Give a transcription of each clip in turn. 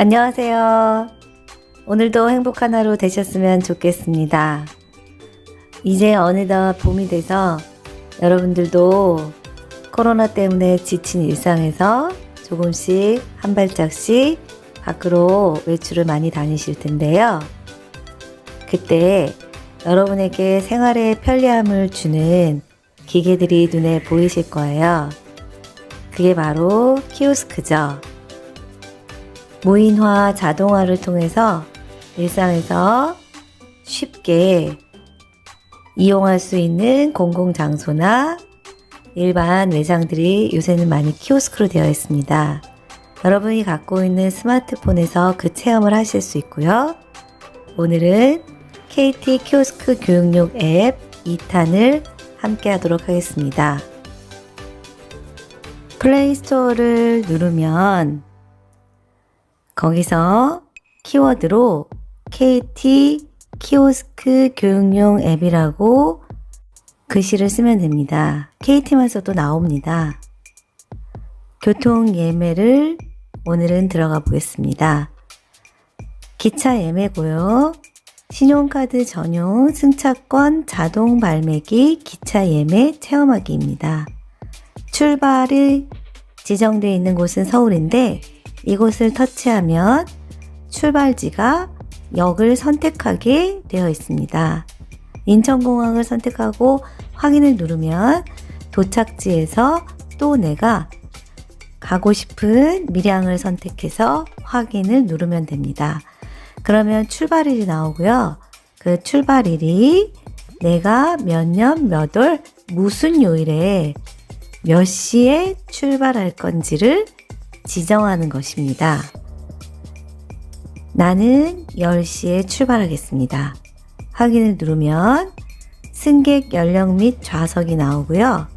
안녕하세요. 오늘도 행복한 하루 되셨으면 좋겠습니다. 이제 어느덧 봄이 돼서 여러분들도 코로나 때문에 지친 일상에서 조금씩 한 발짝씩 밖으로 외출을 많이 다니실 텐데요. 그때 여러분에게 생활에 편리함을 주는 기계들이 눈에 보이실 거예요. 그게 바로 키오스크죠. 무인화, 자동화를 통해서 일상에서 쉽게 이용할 수 있는 공공장소나 일반 매장들이 요새는 많이 키오스크로 되어 있습니다. 여러분이 갖고 있는 스마트폰에서 그 체험을 하실 수 있고요. 오늘은 KT 키오스크 교육용 앱 2탄을 함께 하도록 하겠습니다. 플레이스토어를 누르면 거기서 키워드로 KT 키오스크 교육용 앱이라고 글씨를 쓰면 됩니다. KT만 써도 나옵니다. 교통 예매를 오늘은 들어가 보겠습니다. 기차 예매고요. 신용카드 전용 승차권 자동 발매기 기차 예매 체험하기입니다. 출발이 지정되어 있는 곳은 서울인데 이곳을 터치하면 출발지가 역을 선택하게 되어 있습니다. 인천공항을 선택하고 확인을 누르면 도착지에서 또 내가 가고 싶은 밀양을 선택해서 확인을 누르면 됩니다. 그러면 출발일이 나오고요. 그 출발일이 내가 몇 년 몇 월 무슨 요일에 몇 시에 출발할 건지를 지정하는 것입니다. 나는 10시에 출발하겠습니다. 확인을 누르면 승객 연령 및 좌석이 나오고요.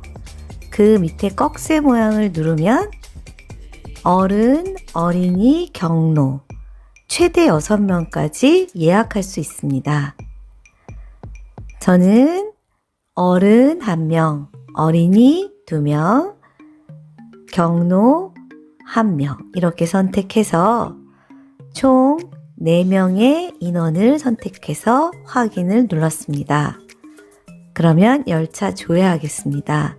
그 밑에 꺽쇠 모양을 누르면 어른, 어린이, 경로 최대 6명까지 예약할 수 있습니다. 저는 어른 1명, 어린이 2명, 경로 1명 이렇게 선택해서 총 4명의 인원을 선택해서 확인을 눌렀습니다. 그러면 열차 조회하겠습니다.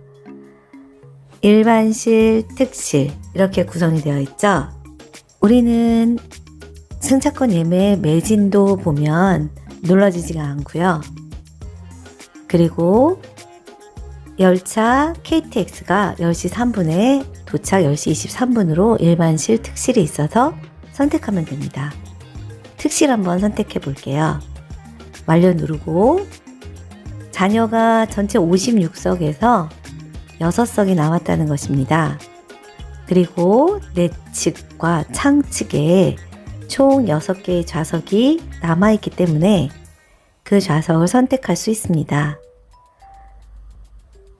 일반실, 특실 이렇게 구성이 되어 있죠. 우리는 승차권 예매 매진도 보면 눌러지지가 않고요. 그리고 열차 KTX가 10시 3분에 도착 10시 23분으로 일반실 특실이 있어서 선택하면 됩니다. 특실 한번 선택해 볼게요. 완료 누르고 자녀가 전체 56석에서 6석이 남았다는 것입니다. 그리고 내측과 창측에 총 6개의 좌석이 남아있기 때문에 그 좌석을 선택할 수 있습니다.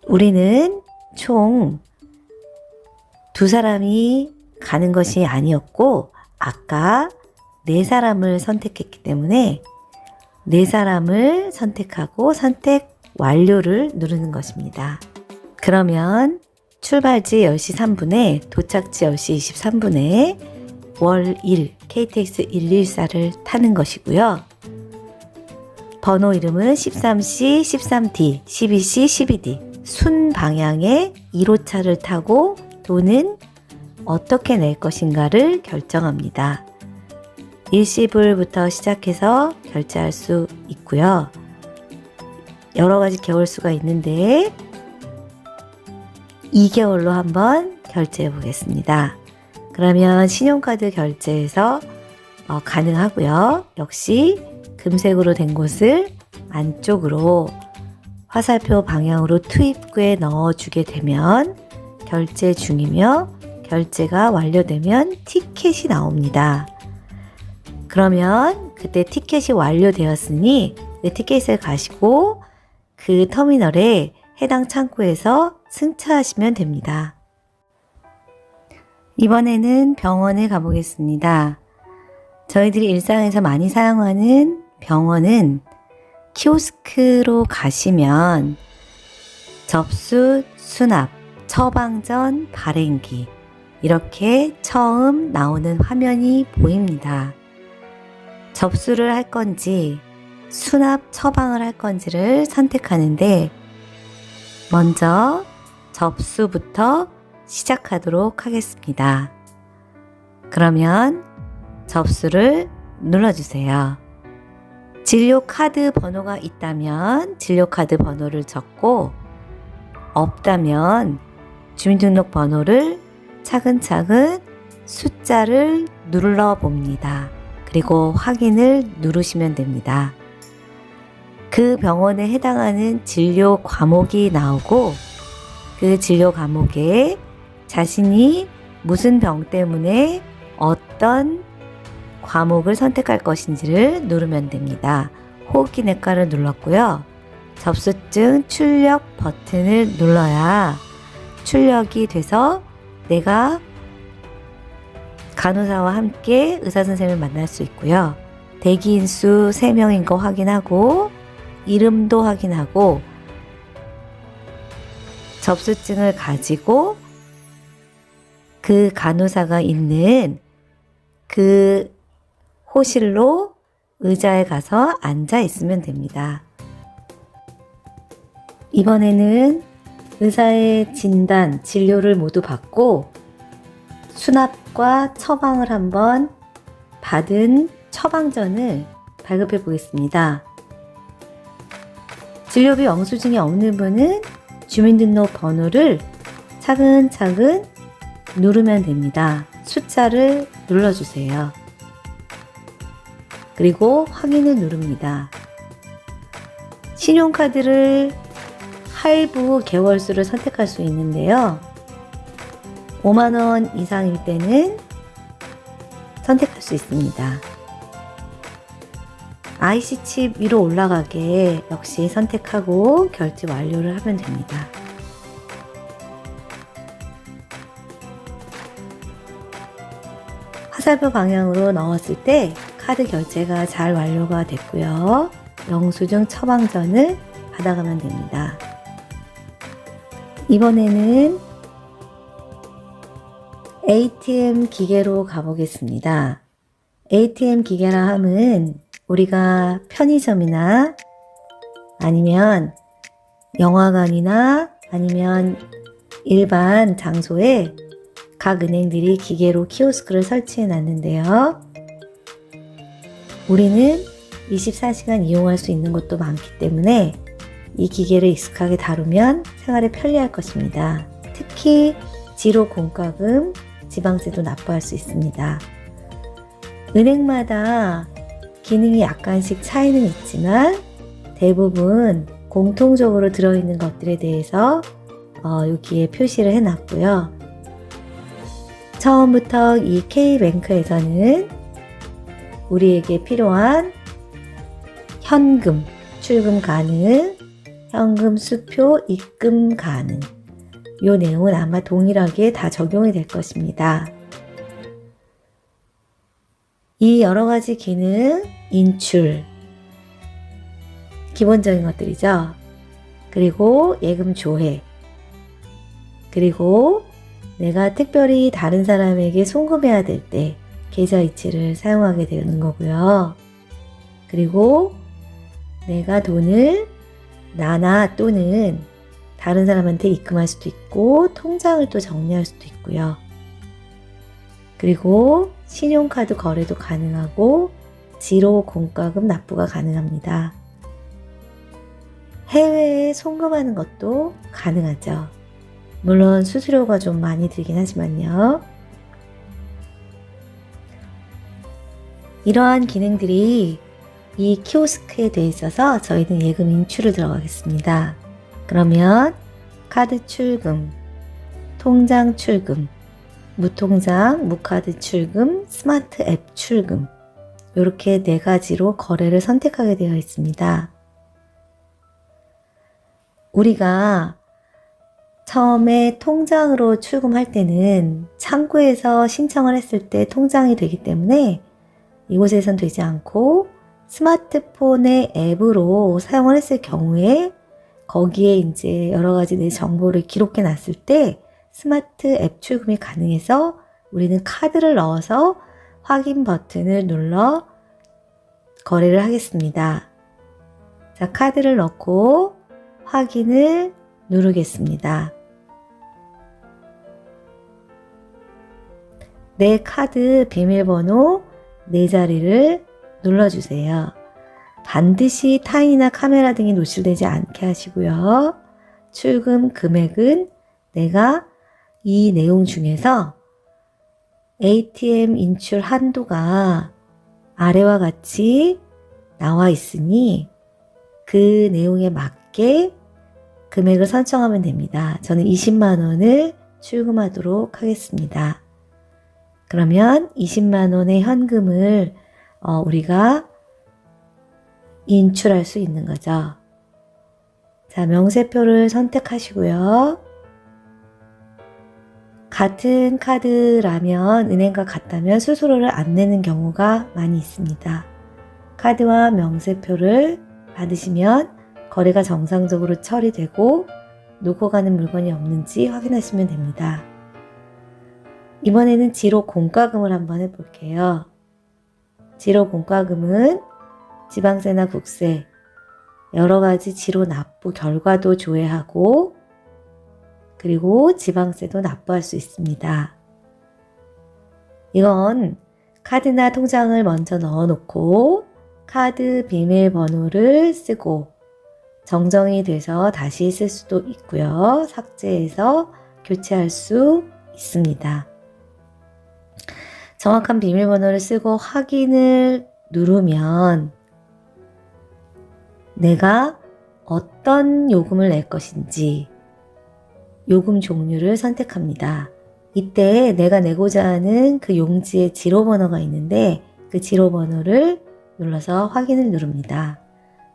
우리는 총 2사람이 가는 것이 아니었고 아까 4사람을 선택했기 때문에 4사람을 선택하고 선택 완료를 누르는 것입니다. 그러면 출발지 10시 3분에 도착지 10시 23분에 월 1 KTX 114를 타는 것이고요. 번호 이름은 13C, 13D, 12C, 12D 순 방향의 1호차를 타고 돈은 어떻게 낼 것인가를 결정합니다. 일시불부터 시작해서 결제할 수 있고요. 여러 가지 개월수가 있는데 2개월로 한번 결제해 보겠습니다. 그러면 신용카드 결제에서 가능하고요. 역시 금색으로 된 곳을 안쪽으로 화살표 방향으로 투입구에 넣어주게 되면 결제 중이며 결제가 완료되면 티켓이 나옵니다. 그러면 그때 티켓이 완료되었으니 그 티켓을 가시고 그 터미널에 해당 창구에서 승차하시면 됩니다. 이번에는 병원에 가보겠습니다. 저희들이 일상에서 많이 사용하는 병원은 키오스크로 가시면 접수, 수납, 처방전, 발행기 이렇게 처음 나오는 화면이 보입니다. 접수를 할 건지 수납 처방을 할 건지를 선택하는데 먼저 접수부터 시작하도록 하겠습니다. 그러면 접수를 눌러주세요. 진료 카드 번호가 있다면 진료 카드 번호를 적고 없다면 주민등록 번호를 차근차근 숫자를 눌러봅니다. 그리고 확인을 누르시면 됩니다. 그 병원에 해당하는 진료 과목이 나오고 그 진료 과목에 자신이 무슨 병 때문에 어떤 과목을 선택할 것인지를 누르면 됩니다. 호흡기내과를 눌렀고요. 접수증 출력 버튼을 눌러야 출력이 돼서 내가 간호사와 함께 의사선생님을 만날 수 있고요. 대기인수 3명인 거 확인하고 이름도 확인하고 접수증을 가지고 그 간호사가 있는 그 호실로 의자에 가서 앉아 있으면 됩니다. 이번에는 의사의 진단, 진료를 모두 받고 수납과 처방을 한번 받은 처방전을 발급해 보겠습니다. 진료비 영수증이 없는 분은 주민등록 번호를 차근차근 누르면 됩니다. 숫자를 눌러주세요. 그리고 확인을 누릅니다. 신용카드를 할부 개월수를 선택할 수 있는데요. 5만원 이상일 때는 선택할 수 있습니다. IC칩 위로 올라가게 역시 선택하고 결제 완료를 하면 됩니다. 화살표 방향으로 넣었을 때 카드 결제가 잘 완료가 됐고요. 영수증 처방전을 받아가면 됩니다. 이번에는 ATM 기계로 가보겠습니다. ATM 기계라 함은 우리가 편의점이나 아니면 영화관이나 아니면 일반 장소에 각 은행들이 기계로 키오스크를 설치해 놨는데요. 우리는 24시간 이용할 수 있는 곳도 많기 때문에 이 기계를 익숙하게 다루면 생활에 편리할 것입니다. 특히 지로 공과금, 지방세도 납부할 수 있습니다. 은행마다 기능이 약간씩 차이는 있지만 대부분 공통적으로 들어있는 것들에 대해서 여기에 표시를 해놨고요. 처음부터 이 K뱅크에서는 우리에게 필요한 현금, 출금 가능, 현금 수표 입금 가능 이 내용은 아마 동일하게 다 적용이 될 것입니다. 이 여러 가지 기능, 인출, 기본적인 것들이죠. 그리고 예금 조회, 그리고 내가 특별히 다른 사람에게 송금해야 될 때 계좌이체를 사용하게 되는 거고요. 그리고 내가 돈을 나나 또는 다른 사람한테 입금할 수도 있고 통장을 또 정리할 수도 있고요. 그리고 신용카드 거래도 가능하고 지로 공과금 납부가 가능합니다. 해외에 송금하는 것도 가능하죠. 물론 수수료가 좀 많이 들긴 하지만요. 이러한 기능들이 이 키오스크에 되어 있어서 저희는 예금 인출을 들어가겠습니다. 그러면 카드 출금, 통장 출금, 무통장, 무카드 출금, 스마트 앱 출금 이렇게 4가지로 거래를 선택하게 되어 있습니다. 우리가 처음에 통장으로 출금할 때는 창구에서 신청을 했을 때 통장이 되기 때문에 이곳에선 되지 않고 스마트폰의 앱으로 사용을 했을 경우에 거기에 이제 여러 가지 내 정보를 기록해 놨을 때 스마트 앱 출금이 가능해서 우리는 카드를 넣어서 확인 버튼을 눌러 거래를 하겠습니다. 자, 카드를 넣고 확인을 누르겠습니다. 내 카드 비밀번호 4자리를 눌러주세요. 반드시 타인이나 카메라 등이 노출되지 않게 하시고요. 출금 금액은 내가 이 내용 중에서 ATM 인출 한도가 아래와 같이 나와 있으니 그 내용에 맞게 금액을 선정하면 됩니다. 저는 20만 원을 출금하도록 하겠습니다. 그러면 20만 원의 현금을 우리가 인출할 수 있는 거죠. 자, 명세표를 선택하시고요. 같은 카드라면 은행과 같다면 수수료를 안 내는 경우가 많이 있습니다. 카드와 명세표를 받으시면 거래가 정상적으로 처리되고 놓고 가는 물건이 없는지 확인하시면 됩니다. 이번에는 지로 공과금을 한번 해볼게요. 지로 공과금은 지방세나 국세, 여러 가지 지로 납부 결과도 조회하고 그리고 지방세도 납부할 수 있습니다. 이건 카드나 통장을 먼저 넣어놓고 카드 비밀번호를 쓰고 정정이 돼서 다시 쓸 수도 있고요. 삭제해서 교체할 수 있습니다. 정확한 비밀번호를 쓰고 확인을 누르면 내가 어떤 요금을 낼 것인지 요금 종류를 선택합니다. 이때 내가 내고자 하는 그 용지에 지로번호가 있는데 그 지로번호를 눌러서 확인을 누릅니다.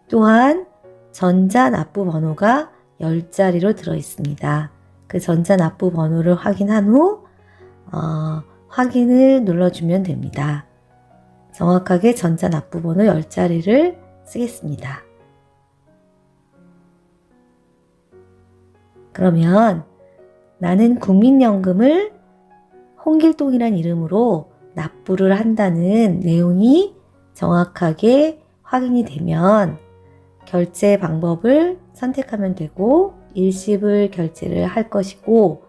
또한 전자납부 번호가 10자리로 들어있습니다. 그 전자납부 번호를 확인한 후 확인을 눌러주면 됩니다. 정확하게 전자납부 번호 10자리를 쓰겠습니다. 그러면 나는 국민연금을 홍길동이란 이름으로 납부를 한다는 내용이 정확하게 확인이 되면 결제 방법을 선택하면 되고 일시불 결제를 할 것이고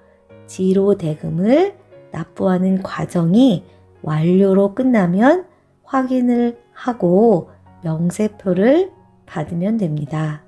지로 대금을 납부하는 과정이 완료로 끝나면 확인을 하고 명세표를 받으면 됩니다.